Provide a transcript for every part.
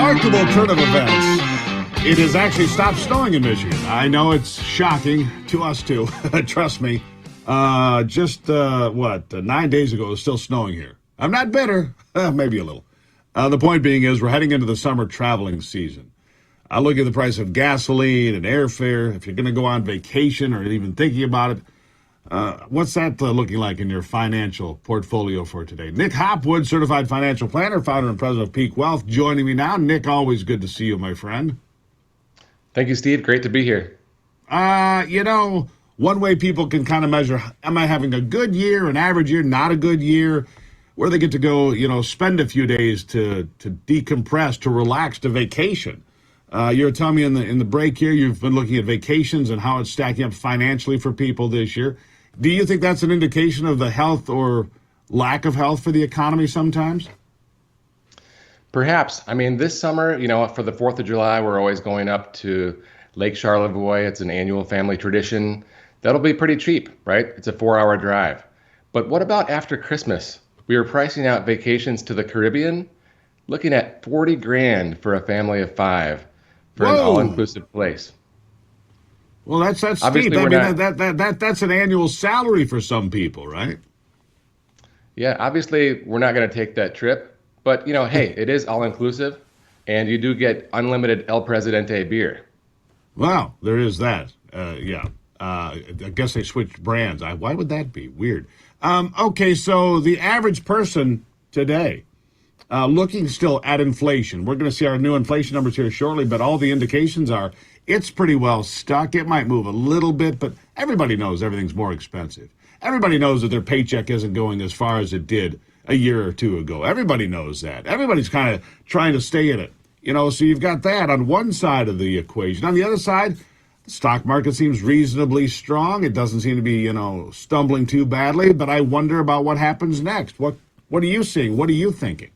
remarkable turn of events. It has actually stopped snowing in Michigan. I know it's shocking to us too. Trust me. Just 9 days ago, it was still snowing here. I'm not bitter, maybe a little. The point being is we're heading into the summer traveling season. I look at the price of gasoline and airfare. If you're going to go on vacation or even thinking about it, what's that looking like in your financial portfolio for today? Nick Hopwood, certified financial planner, founder and president of Peak Wealth, joining me now. Nick, always good to see you, my friend. Thank you, Steve. Great to be here. One way people can kind of measure, am I having a good year, an average year, not a good year? Where they get to go, spend a few days to decompress, to relax, to vacation. You're telling me in the break here, you've been looking at vacations and how it's stacking up financially for people this year. Do you think that's an indication of the health or lack of health for the economy sometimes? Perhaps. I mean, this summer, for the 4th of July, we're always going up to Lake Charlevoix. It's an annual family tradition. That'll be pretty cheap, right? It's a 4-hour drive. But what about after Christmas? We were pricing out vacations to the Caribbean, looking at $40,000 for a family of 5 for an all-inclusive place. Well, that's steep. I mean, that's an annual salary for some people, right? Yeah, obviously we're not going to take that trip, but hey, it is all-inclusive, and you do get unlimited El Presidente beer. Wow, there is that. I guess they switched brands. Why would that be? Weird. Okay, so the average person today, looking still at inflation. We're going to see our new inflation numbers here shortly, but all the indications are it's pretty well stuck. It might move a little bit, but everybody knows everything's more expensive. Everybody knows that their paycheck isn't going as far as it did a year or two ago. Everybody knows that. Everybody's kind of trying to stay in it. So you've got that on one side of the equation. On the other side, the stock market seems reasonably strong. It doesn't seem to be, stumbling too badly, but I wonder about what happens next. What are you seeing? What are you thinking?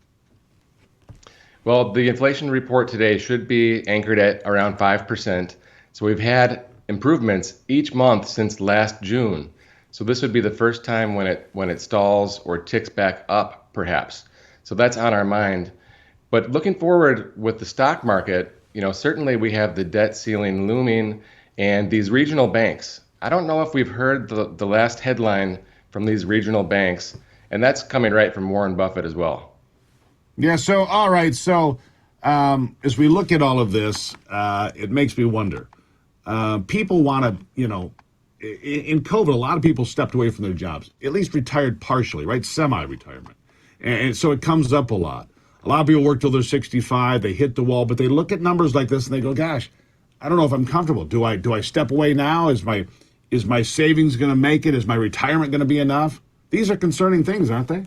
Well, the inflation report today should be anchored at around 5%. So we've had improvements each month since last June. So this would be the first time when it stalls or ticks back up, perhaps. So that's on our mind. But looking forward with the stock market, certainly we have the debt ceiling looming and these regional banks. I don't know if we've heard the last headline from these regional banks, and that's coming right from Warren Buffett as well. Yeah, so, all right. So as we look at all of this, it makes me wonder. People want to, in COVID, a lot of people stepped away from their jobs, at least retired partially, right? Semi-retirement. And so it comes up a lot. A lot of people work till they're 65, they hit the wall, but they look at numbers like this and they go, gosh, I don't know if I'm comfortable. Do I step away now? Is my savings going to make it? Is my retirement going to be enough? These are concerning things, aren't they?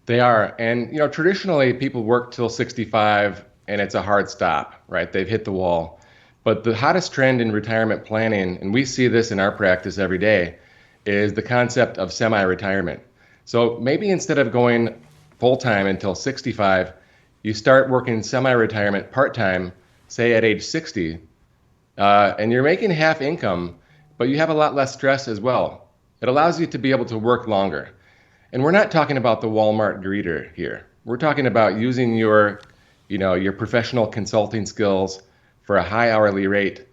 They are. And, traditionally people work till 65 and it's a hard stop, right? They've hit the wall. But the hottest trend in retirement planning, and we see this in our practice every day, is the concept of semi-retirement. So maybe instead of going full-time until 65, you start working semi-retirement part-time, say at age 60, and you're making half income, but you have a lot less stress as well. It allows you to be able to work longer. And we're not talking about the Walmart greeter here. We're talking about using your professional consulting skills for a high hourly rate,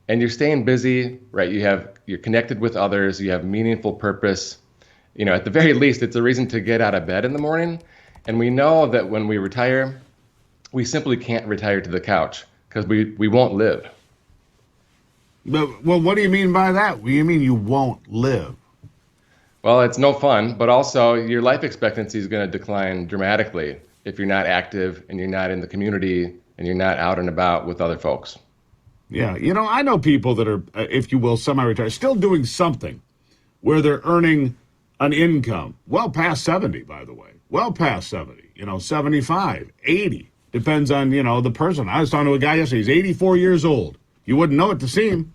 and you're staying busy, right? You're connected with others, you have meaningful purpose. At the very least, it's a reason to get out of bed in the morning. And we know that when we retire, we simply can't retire to the couch because we won't live. But, well, what do you mean by that? What do you mean you won't live? Well, it's no fun, but also your life expectancy is going to decline dramatically if you're not active and you're not in the community and you're not out and about with other folks. Yeah, I know people that are, if you will, semi-retired, still doing something where they're earning an income well past 70, by the way, well past 70, 75, 80, depends on, the person. I was talking to a guy yesterday, he's 84 years old. You wouldn't know it to see him.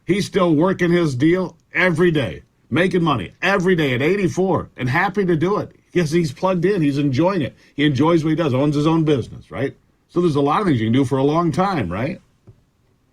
He's still working his deal every day, making money every day at 84 and happy to do it. Yes, he's plugged in, he's enjoying it. He enjoys what he does, owns his own business, right? So there's a lot of things you can do for a long time, right?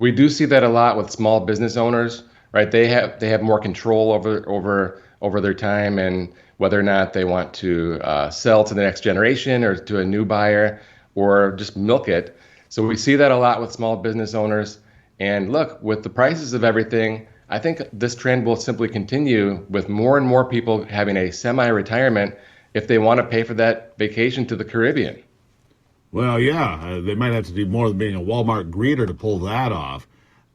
We do see that a lot with small business owners, right? They have more control over their time and whether or not they want to sell to the next generation or to a new buyer, or just milk it. So we see that a lot with small business owners. And look, with the prices of everything, I think this trend will simply continue with more and more people having a semi-retirement if they want to pay for that vacation to the Caribbean. Well, yeah, they might have to do more than being a Walmart greeter to pull that off.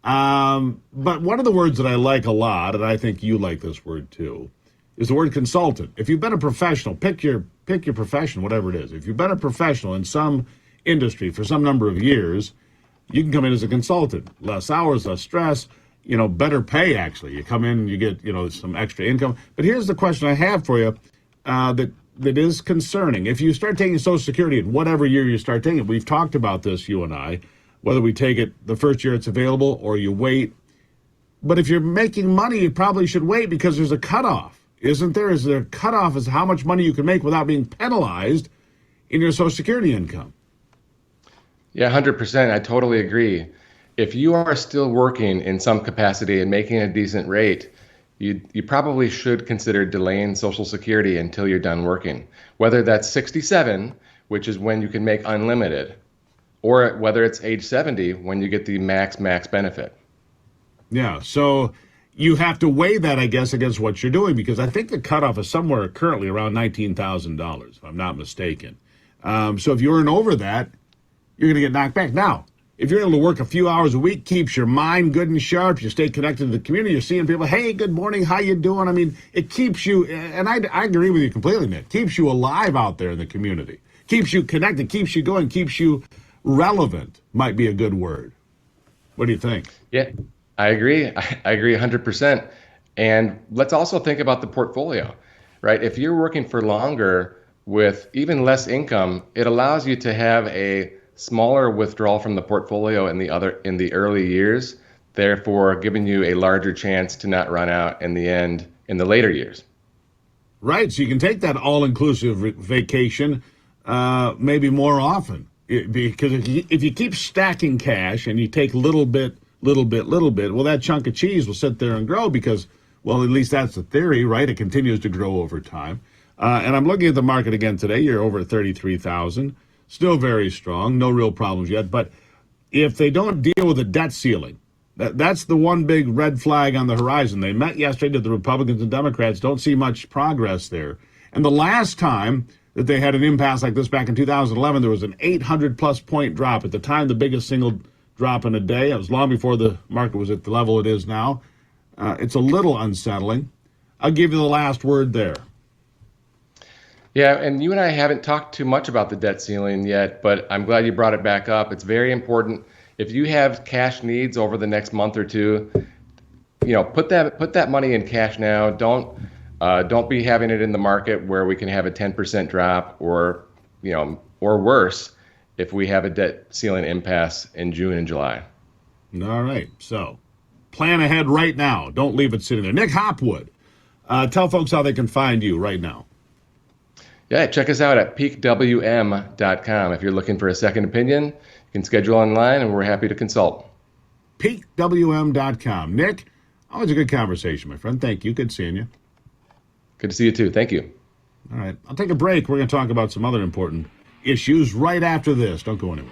But one of the words that I like a lot, and I think you like this word too, is the word consultant. If you've been a professional, pick your profession, whatever it is. If you've been a professional in some industry for some number of years, you can come in as a consultant. Less hours, less stress, better pay, actually. You come in, you get, some extra income. But here's the question I have for you that is concerning. If you start taking Social Security in whatever year you start taking it, we've talked about this, you and I, whether we take it the first year it's available or you wait. But if you're making money, you probably should wait because there's a cutoff, isn't there? Is there a cutoff as to how much money you can make without being penalized in your Social Security income? Yeah, 100%. I totally agree. If you are still working in some capacity and making a decent rate, you probably should consider delaying Social Security until you're done working, whether that's 67, which is when you can make unlimited, or whether it's age 70 when you get the max benefit. Yeah, so you have to weigh that, I guess, against what you're doing, because I think the cutoff is somewhere currently around $19,000, if I'm not mistaken. So if you earn over that, you're going to get knocked back. Now, if you're able to work a few hours a week, keeps your mind good and sharp, you stay connected to the community, you're seeing people, hey, good morning, how you doing? I mean, it keeps you, and I agree with you completely, Nick, keeps you alive out there in the community, keeps you connected, keeps you going, keeps you relevant, might be a good word. What do you think? Yeah, I agree. I agree 100%. And let's also think about the portfolio, right? If you're working for longer with even less income, it allows you to have a smaller withdrawal from the portfolio in the early years, therefore giving you a larger chance to not run out in the end in the later years. Right, so you can take that all-inclusive vacation maybe more often. Because if you keep stacking cash and you take little bit, well, that chunk of cheese will sit there and grow because, well, at least that's the theory, right? It continues to grow over time. And I'm looking at the market again today. You're over 33,000. Still very strong, no real problems yet. But if they don't deal with the debt ceiling, that's the one big red flag on the horizon. They met yesterday, the Republicans and Democrats, don't see much progress there. And the last time that they had an impasse like this back in 2011, there was an 800-plus point drop. At the time, the biggest single drop in a day. It was long before the market was at the level it is now. It's a little unsettling. I'll give you the last word there. Yeah, and you and I haven't talked too much about the debt ceiling yet, but I'm glad you brought it back up. It's very important. If you have cash needs over the next month or two, put that money in cash now. Don't be having it in the market where we can have a 10% drop or worse if we have a debt ceiling impasse in June and July. All right, so plan ahead right now. Don't leave it sitting there. Nick Hopwood, tell folks how they can find you right now. Yeah, check us out at peakwm.com. If you're looking for a second opinion, you can schedule online, and we're happy to consult. peakwm.com. Nick, always a good conversation, my friend. Thank you. Good seeing you. Good to see you, too. Thank you. All right, I'll take a break. We're going to talk about some other important issues right after this. Don't go anywhere.